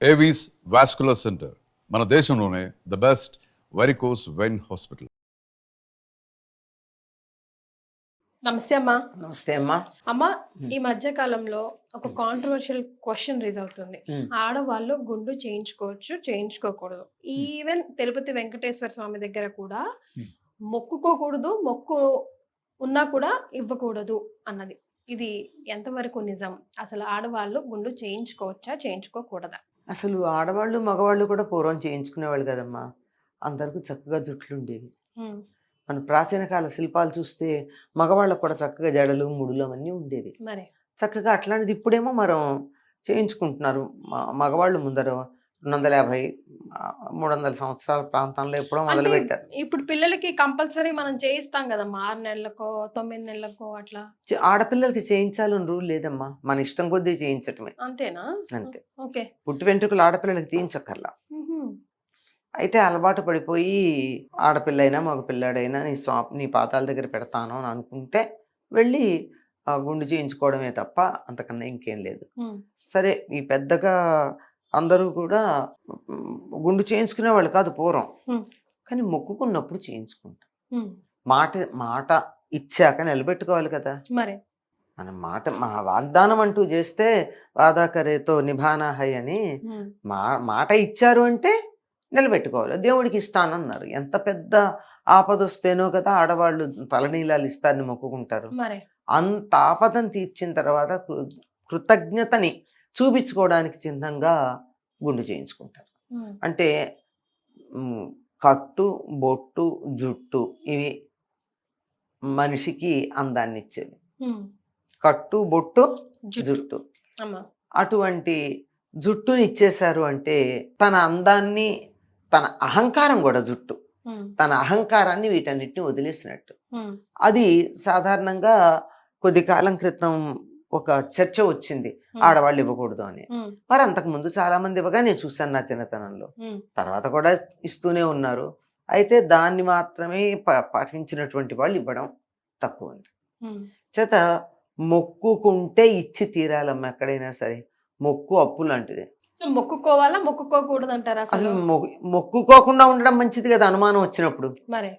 Avis vascular centre మన దేశంలోనే the best varicose vein hospital. నమస్తే అమ్మా. నమస్తే అమ్మా. అమ్మా, ఈ మధ్య కాలంలో ఒక కాంట్రవర్షియల్ క్వశ్చన్ రైజ్ అవుతుంది. ఆడవాళ్ళు గుండు చేయించుకోవచ్చు, చేయించుకోకూడదు. ఈవెన్ తిరుపతి వెంకటేశ్వర స్వామి దగ్గర కూడా మొక్కుకోకూడదు, మొక్కు ఉన్నా కూడా ఇవ్వకూడదు అన్నది. ఇది ఎంతవరకు నిజం? అసలు ఆడవాళ్ళు గుండు చేయించుకోవచ్చా, చేయించుకోకూడదా? అసలు ఆడవాళ్ళు మగవాళ్ళు కూడా పూర్వం చేయించుకునేవాళ్ళు కదమ్మా. అందరికీ చక్కగా జుట్లు ఉండేవి. మన ప్రాచీన కాల శిల్పాలు చూస్తే మగవాళ్ళకు కూడా చక్కగా జడలు ముడులు అవన్నీ ఉండేవి. మరి చక్కగా అట్లాంటిది ఇప్పుడేమో మనం చేయించుకుంటున్నారు. మగవాళ్ళు ముందర 250 300 సంవత్సరాల ప్రాంతంలో ఎప్పుడో మొదలు పెట్టారు. ఇప్పుడు పిల్లలకి కంపల్సరీ మనం చేయిస్తాం కదమ్మా, 6 నెలలకో 9 నెలలకో అట్లా. ఆడపిల్లలకి చేయించాలని రూల్ లేదమ్మా, మన ఇష్టం కొద్దీ చేయించటమే. అంతేనా? అంతే. ఓకే. పుట్టి వెంట్రుకలు ఆడపిల్లలకి తీయించక్కర్లా. అయితే అలవాటు పడిపోయి ఆడపిల్ల అయినా మగ పిల్లాడైనా నీ పాతాల దగ్గర పెడతాను అని అనుకుంటే వెళ్ళి గుండు చేయించుకోవడమే తప్ప అంతకన్నా ఇంకేం లేదు. సరే, ఈ పెద్దగా అందరూ కూడా గుండు చేయించుకునే వాళ్ళు కాదు పూర్వం, కానీ మొక్కుకున్నప్పుడు చేయించుకుంటారు. మాట ఇచ్చాక నిలబెట్టుకోవాలి కదా. మరి మన మా వాగ్దానం అంటూ చేస్తే వాదాకరేతో నిభానా హై అని మాట ఇచ్చారు అంటే నిలబెట్టుకోవాలి. దేవుడికి ఇస్తానన్నారు. ఎంత పెద్ద ఆపద వస్తేనో కదా ఆడవాళ్ళు తలనీలాలు ఇస్తారని మొక్కుకుంటారు. అంత ఆపదను తీర్చిన తర్వాత కృతజ్ఞతని చూపించుకోవడానికి చిహ్నంగా గుండు చేయించుకుంటారు. అంటే కట్టు, బొట్టు, జుట్టు ఇవి మనిషికి అందాన్ని ఇచ్చేది. కట్టు, బొట్టు, జుట్టు. అటువంటి జుట్టుని ఇచ్చేశారు అంటే తన అందాన్ని, తన అహంకారం కూడా జుట్టు, తన అహంకారాన్ని వీటన్నిటిని వదిలేసినట్టు. అది సాధారణంగా కొద్ది కాలం క్రితం ఒక చర్చ వచ్చింది, ఆడవాళ్ళు ఇవ్వకూడదు అని. మరి అంతకు ముందు చాలా మంది ఇవ్వగా నేను చూశాను నా చిన్నతనంలో. తర్వాత కూడా ఇస్తూనే ఉన్నారు. అయితే దాన్ని మాత్రమే పాటించినటువంటి వాళ్ళు ఇవ్వడం తక్కువ ఉంది. చేత మొక్కుకుంటే ఇచ్చి తీరాలమ్మా. ఎక్కడైనా సరే మొక్కు అప్పు లాంటిది. మొక్కుకోవాలా, మొక్కుకోకూడదు అంటారా? అసలు మొక్కుకోకుండా ఉండడం మంచిది కదా. అనుమానం వచ్చినప్పుడు మరి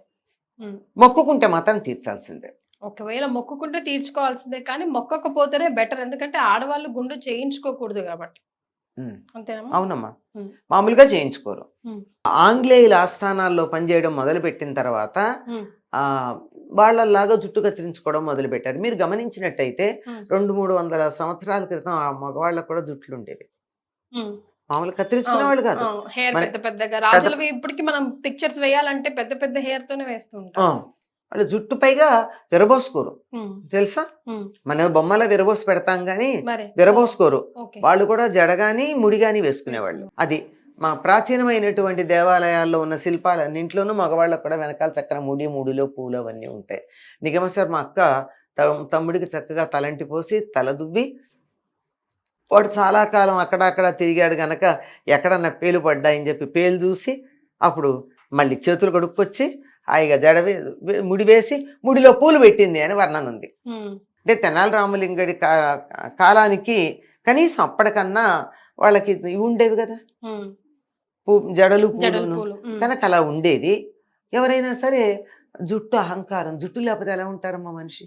మొక్కుకుంటే మాత్రం తీర్చాల్సిందే. ఒకవేళ మొక్కుకుంటే తీర్చుకోవాల్సిందే, కానీ మొక్కకపోతేనే బెటర్. ఎందుకంటే ఆడవాళ్ళు గుండు చేయించుకోకూడదు కాబట్టి. అంతేనమ్మా? అవునమ్మా, మామూలుగా చేయించుకోరు. ఆంగ్లేయుల ఆస్థానాల్లో పనిచేయడం మొదలు పెట్టిన తర్వాత వాళ్ళలాగా జుట్టు కత్తిరించుకోవడం మొదలు పెట్టారు. మీరు గమనించినట్టయితే 200-300 సంవత్సరాల క్రితం ఆ మగవాళ్ళకు కూడా జుట్లు ఉండేవి. మామూలు కత్తిరించుకునే వాళ్ళు కాదు. హెయిర్ పెద్ద పెద్దగా రాజులవి ఇప్పటికి మనం పిక్చర్స్ వేయాలంటే పెద్ద పెద్ద హెయిర్ తోనే వేస్తుంటాం. వాళ్ళు జుట్టు పైగా విరబోసుకోరు, తెలుసా? మన బొమ్మల విరబోసి పెడతాం గాని విరబోసుకోరు. వాళ్ళు కూడా జడగాని ముడిగాని వేసుకునేవాళ్ళు. అది మా ప్రాచీనమైనటువంటి దేవాలయాల్లో ఉన్న శిల్పాలన్నింట్లోనూ మగవాళ్ళకు కూడా వెనకాల చక్కగా ముడిలో పూలు అవన్నీ ఉంటాయి. నిగమశర్మ అక్క తమ్ముడికి చక్కగా తలంటి పోసి తల దువ్వి, వాడు చాలా కాలం అక్కడక్కడ తిరిగాడు గనక ఎక్కడన్నా పేలు పడ్డాయని చెప్పి పేలు చూసి అప్పుడు మళ్ళీ చేతులు కడుక్కొచ్చి హాయిగా జడ ముడి వేసి ముడిలో పూలు పెట్టింది అని వర్ణన ఉంది. అంటే తెనాలి రామలింగడి కాలానికి కనీసం అప్పటికన్నా వాళ్ళకి ఇవి ఉండేవి కదా, జడలు పూలు కనుక అలా ఉండేది. ఎవరైనా సరే జుట్టు అహంకారం, జుట్టు లేకపోతే ఎలా ఉంటారమ్మా మనిషి?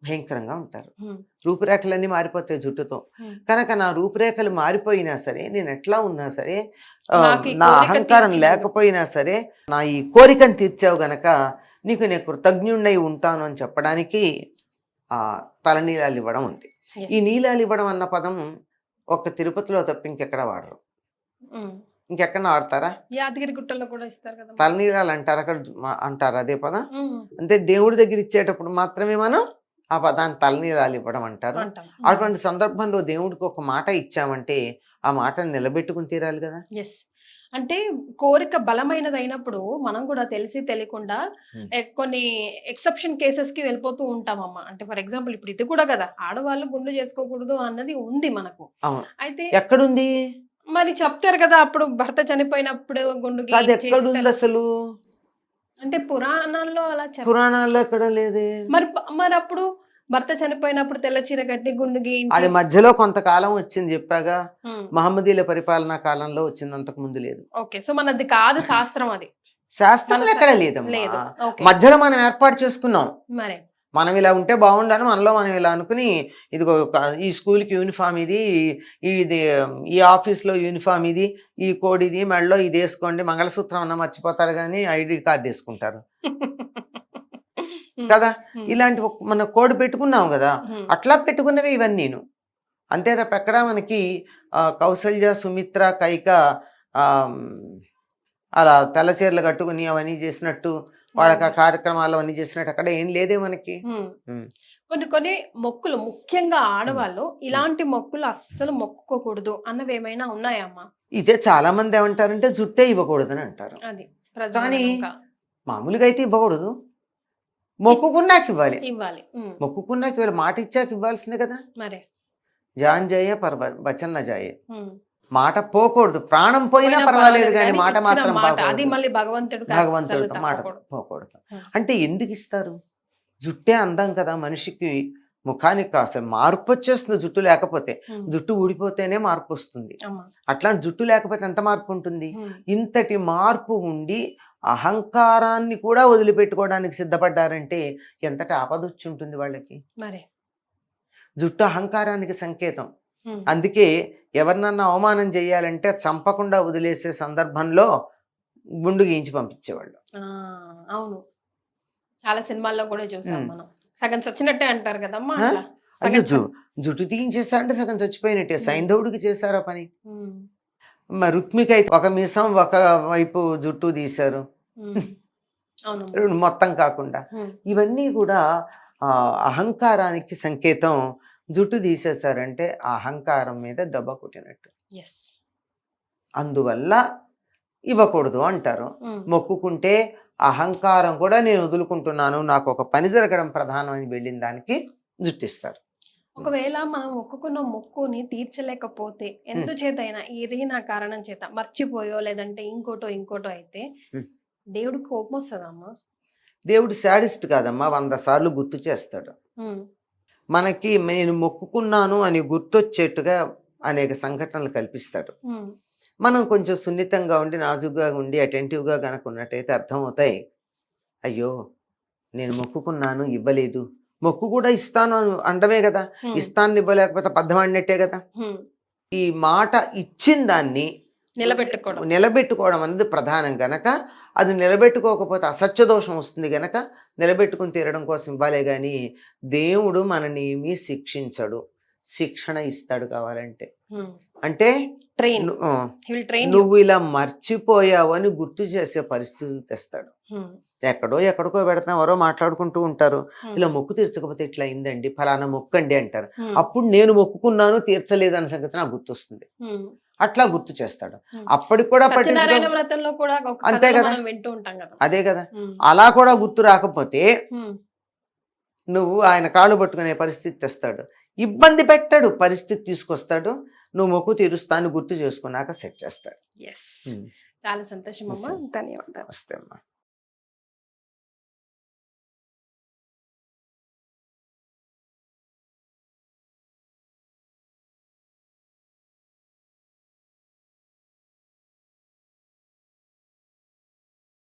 భయంకరంగా ఉంటారు. రూపురేఖలన్నీ మారిపోతాయి జుట్టుతో. కనుక నా రూపురేఖలు మారిపోయినా సరే, నేను ఎట్లా ఉన్నా సరే, నా అహంకారం లేకపోయినా సరే, నా ఈ కోరికను తీర్చావు గనక నీకు నేను కృతజ్ఞుణ్ణై ఉంటాను అని చెప్పడానికి ఆ తలనీలాలు ఇవ్వడం ఉంది. ఈ నీలాలు ఇవ్వడం అన్న పదం ఒక్క తిరుపతిలో తప్ప ఇంకెక్కడ వాడరు. ఇంకెక్కడ ఆడతారా? యాదగిరి గుట్టల్లో కూడా ఇస్తారు కదా తలనీలాలు అంటారు, అక్కడ అంటారు అదే పదం. అంటే దేవుడి దగ్గర ఇచ్చేటప్పుడు మాత్రమే మనం ఆ పదాన్ని తలనీలాలు ఇవ్వడం అంటారు. అటువంటి సందర్భంలో దేవుడికి ఒక మాట ఇచ్చామంటే ఆ మాటను నిలబెట్టుకుని తీరాలి కదా. అంటే కోరిక బలమైనది అయినప్పుడు మనం కూడా తెలిసి తెలియకుండా కొన్ని ఎక్సెప్షన్ కేసెస్ కి వెళ్ళిపోతూ ఉంటామమ్మా. అంటే ఫర్ ఎగ్జాంపుల్ ఇప్పుడు ఇది కూడా కదా, ఆడవాళ్ళు గుండు చేసుకోకూడదు అన్నది ఉంది మనకు. అయితే ఎక్కడుంది మరి చెప్తారు కదా, అప్పుడు భర్త చనిపోయినప్పుడు గుండుకి ఎక్కడుంది అసలు? అంటే పురాణాల్లో అలా పురాణాల్లో ఎక్కడ లేదే. మరి అప్పుడు భర్త చనిపోయినప్పుడు తెల్ల చీర కట్టి గుండు అది గీయించి మధ్యలో కొంతకాలం వచ్చింది చెప్పాగా, ఉమ్, మహమ్మదీల పరిపాలనా కాలంలో వచ్చింది, అంతకు ముందు లేదు. ఓకే సో మనది కాదు శాస్త్రం అది. శాస్త్రం మన ఎక్కడ లేదు. లేదమ్మా, ఓకే మధ్యలో మనం ఏర్పాటు చేసుకున్నాం. మరి మనం ఇలా ఉంటే బాగుండని మనలో మనం ఇలా అనుకుని, ఇదిగో ఈ స్కూల్కి యూనిఫామ్ ఇది, ఇది ఈ ఆఫీస్లో యూనిఫామ్ ఇది, ఈ కోడ్ ఇది, మెడలో ఇది వేసుకోండి, మంగళసూత్రం అన్న మర్చిపోతారు కానీ ఐడి కార్డు వేసుకుంటారు కదా. ఇలాంటి మన కోడ్ పెట్టుకున్నాం కదా, అట్లా పెట్టుకున్నవి ఇవన్నీ నేను అంతే తప్ప ఎక్కడా మనకి కౌసల్య, సుమిత్ర, కైక అలా తెల్ల చీరలు కట్టుకుని అవన్నీ చేసినట్టు, వాళ్ళకి ఆ కార్యక్రమాలు అవన్నీ చేసినట్టు అక్కడ ఏం లేదే మనకి. కొన్ని కొన్ని మొక్కులు ముఖ్యంగా ఆడవాళ్ళు ఇలాంటి మొక్కులు అస్సలు మొక్కుకోకూడదు అన్నవి ఏమైనా ఉన్నాయా అమ్మా? ఇదే చాలా మంది ఏమంటారంటే జుట్టే ఇవ్వకూడదని అంటారు. అది కానీ మామూలుగా అయితే ఇవ్వకూడదు, మొక్కుకున్నాక ఇవ్వాలి. ఇవ్వాలి. మొక్కుకున్నాక ఇవ్వాలి, మాట ఇచ్చాక ఇవ్వాల్సిందే కదా. మరి జాన్ జాయే వచన్ న జాయే, మాట పోకూడదు, ప్రాణం పోయినా పర్వాలేదు కానీ మాట మాత్రం అది మళ్ళీ భగవంతుడు మాట పోకూడదు. అంటే ఎందుకు ఇస్తారు? జుట్టే అందం కదా మనిషికి, ముఖానికి అసలు మార్పు వచ్చేస్తుంది జుట్టు లేకపోతే. జుట్టు ఊడిపోతేనే మార్పు వస్తుంది, అట్లాంటి జుట్టు లేకపోతే ఎంత మార్పు ఉంటుంది? ఇంతటి మార్పు ఉండి అహంకారాన్ని కూడా వదిలిపెట్టుకోవడానికి సిద్ధపడ్డారంటే ఎంతటి ఆపదొచ్చి ఉంటుంది వాళ్ళకి. మరి జుట్టు అహంకారానికి సంకేతం. అందుకే ఎవరినన్నా అవమానం చేయాలంటే చంపకుండా వదిలేసే సందర్భంలో గుండు గీయించి పంపించేవాళ్ళు. అవును, చాలా సినిమాల్లో కూడా చూసాం మనం. సగం చచ్చినట్టే అంటారు కదమ్మా. జుట్టు తీయించేస్తారంటే సగం చచ్చిపోయినట్టే. సైంధవుడికి చేశారా పని. మరి రుక్మికి అయితే ఒక మీసం ఒక వైపు జుట్టు తీశారు, మొత్తం కాకుండా. ఇవన్నీ కూడా అహంకారానికి సంకేతం. జుట్టు తీసేశారంటే ఆ అహంకారం మీద దెబ్బ కొట్టినట్టు. అందువల్ల ఇవ్వకూడదు అంటారు. మొక్కుకుంటే అహంకారం కూడా నేను వదులుకుంటున్నాను, నాకు ఒక పని జరగడం ప్రధానం అని వెళ్ళిన దానికి జుట్టిస్తారు. ఒకవేళ మనం మొక్కుకున్న మొక్కుని తీర్చలేకపోతే ఎందుచేతైనా ఏదైనా కారణం చేత మర్చిపోయో లేదంటే ఇంకోటో అయితే దేవుడికి కోపం వస్తుందమ్మా? దేవుడు శాడిస్ట్ కాదమ్మా, 100 సార్లు గుర్తు చేస్తాడు. మనకి నేను మొక్కుకున్నాను అని గుర్తొచ్చేట్టుగా అనేక సంఘటనలు కల్పిస్తాడు. మనం కొంచెం సున్నితంగా ఉండి, నాజుగ్గా ఉండి, అటెంటివ్గా కనుక ఉన్నట్టయితే అర్థమవుతాయి. అయ్యో నేను మొక్కుకున్నాను ఇవ్వలేదు, మొక్కు కూడా ఇస్తాను అంటమే కదా, ఇస్తాను ఇవ్వలేకపోతే అబద్ధమాడినట్టే కదా. ఈ మాట ఇచ్చిన దాన్ని నిలబెట్టుకోవడం అనేది ప్రధానం గనక, అది నిలబెట్టుకోకపోతే అసత్యదోషం వస్తుంది గనక నిలబెట్టుకుని తీరడం కోసం ఇవ్వాలే గాని దేవుడు మనని ఏమీ శిక్షించడు, శిక్షణ ఇస్తాడు కావాలంటే. అంటే నువ్వు ఇలా మర్చిపోయావు అని గుర్తు చేసే పరిస్థితులు తెస్తాడు. ఎక్కడికో పెడతాం, ఎవరో మాట్లాడుకుంటూ ఉంటారు, ఇలా మొక్కు తీర్చకపోతే ఇట్లా అయిందండి, ఫలానా మొక్కండి అంటారు. అప్పుడు నేను మొక్కుకున్నాను తీర్చలేదు అన్న సంగతి నాకు గుర్తొస్తుంది. అట్లా గుర్తు చేస్తాడు. అప్పటికి కూడా అంతే కదా, అదే కదా. అలా కూడా గుర్తు రాకపోతే నువ్వు ఆయన కాళ్ళు పట్టుకునే పరిస్థితి తెస్తాడు. ఇబ్బంది పెట్టాడు, పరిస్థితి తీసుకొస్తాడు. నువ్వు మొక్కు తీరుస్తాను గుర్తు చేసుకున్నాక సెట్ చేస్తాడు. చాలా సంతోషం అమ్మా, ధన్యవాదాలు. వస్తే అమ్మా.